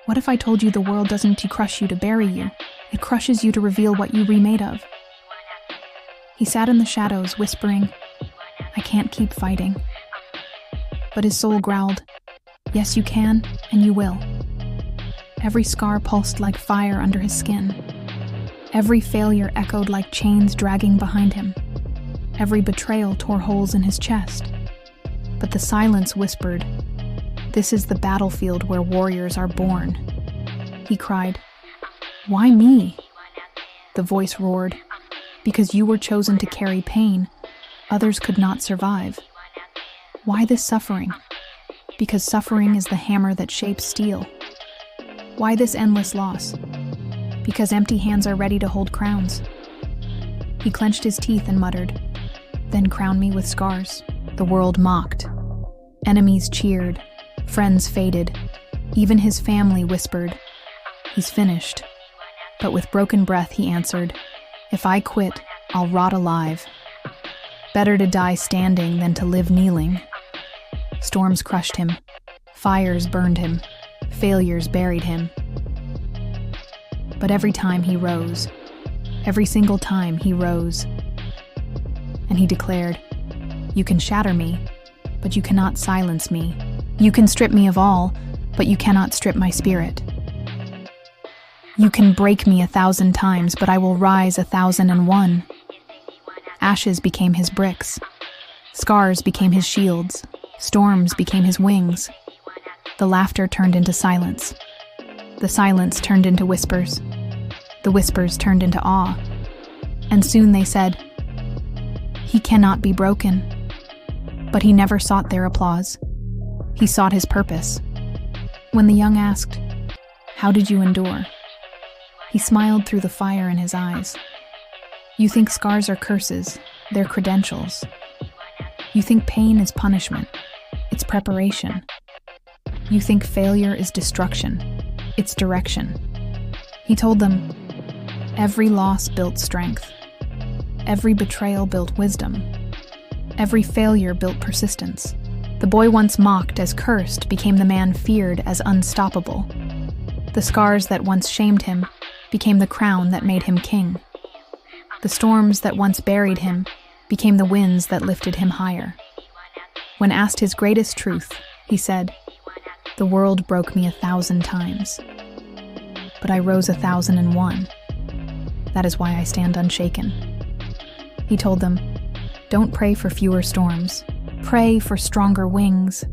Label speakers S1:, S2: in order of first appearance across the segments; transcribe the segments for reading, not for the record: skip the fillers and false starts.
S1: What if I told you the world doesn't crush you to bury you? It crushes you to reveal what you remade of. He sat in the shadows, whispering, I can't keep fighting. But his soul growled, yes, you can, and you will. Every scar pulsed like fire under his skin. Every failure echoed like chains dragging behind him. Every betrayal tore holes in his chest. But the silence whispered, this is the battlefield where warriors are born. He cried, why me? The voice roared, because you were chosen to carry pain others could not survive. Why this suffering? Because suffering is the hammer that shapes steel. Why this endless loss? Because empty hands are ready to hold crowns. He clenched his teeth and muttered, then crown me with scars. The world mocked. Enemies cheered. Friends faded. Even his family whispered, he's finished. But with broken breath he answered, if I quit, I'll rot alive. Better to die standing than to live kneeling. Storms crushed him. Fires burned him. Failures buried him. But every time he rose, every single time he rose, and he declared, you can shatter me, but you cannot silence me. You can strip me of all, but you cannot strip my spirit. You can break me 1,000 times, but I will rise 1,001. Ashes became his bricks. Scars became his shields. Storms became his wings. The laughter turned into silence. The silence turned into whispers. The whispers turned into awe. And soon they said, he cannot be broken. But he never sought their applause. He sought his purpose. When the young asked, how did you endure? He smiled through the fire in his eyes. You think scars are curses, they're credentials. You think pain is punishment, it's preparation. You think failure is destruction, it's direction. He told them, every loss built strength. Every betrayal built wisdom. Every failure built persistence. The boy once mocked as cursed became the man feared as unstoppable. The scars that once shamed him became the crown that made him king. The storms that once buried him became the winds that lifted him higher. When asked his greatest truth, he said, the world broke me 1,000 times, but I rose 1,001. That is why I stand unshaken. He told them, don't pray for fewer storms. Pray for stronger wings.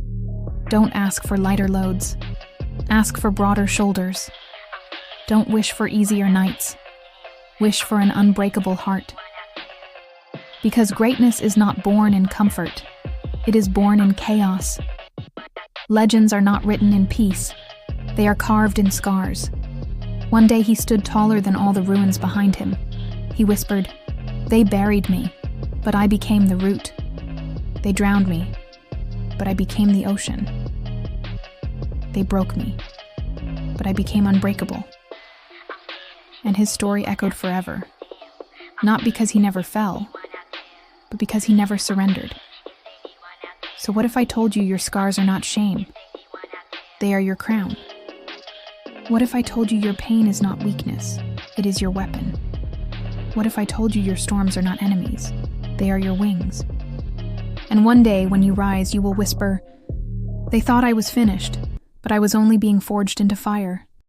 S1: Don't ask for lighter loads. Ask for broader shoulders. Don't wish for easier nights. Wish for an unbreakable heart. Because greatness is not born in comfort. It is born in chaos. Legends are not written in peace. They are carved in scars. One day he stood taller than all the ruins behind him. He whispered, they buried me, but I became the root. They drowned me, but I became the ocean. They broke me, but I became unbreakable. And his story echoed forever, not because he never fell, but because he never surrendered. So what if I told you your scars are not shame? They are your crown. What if I told you your pain is not weakness, it is your weapon? What if I told you your storms are not enemies, they are your wings? And one day when you rise, you will whisper, they thought I was finished, but I was only being forged into fire.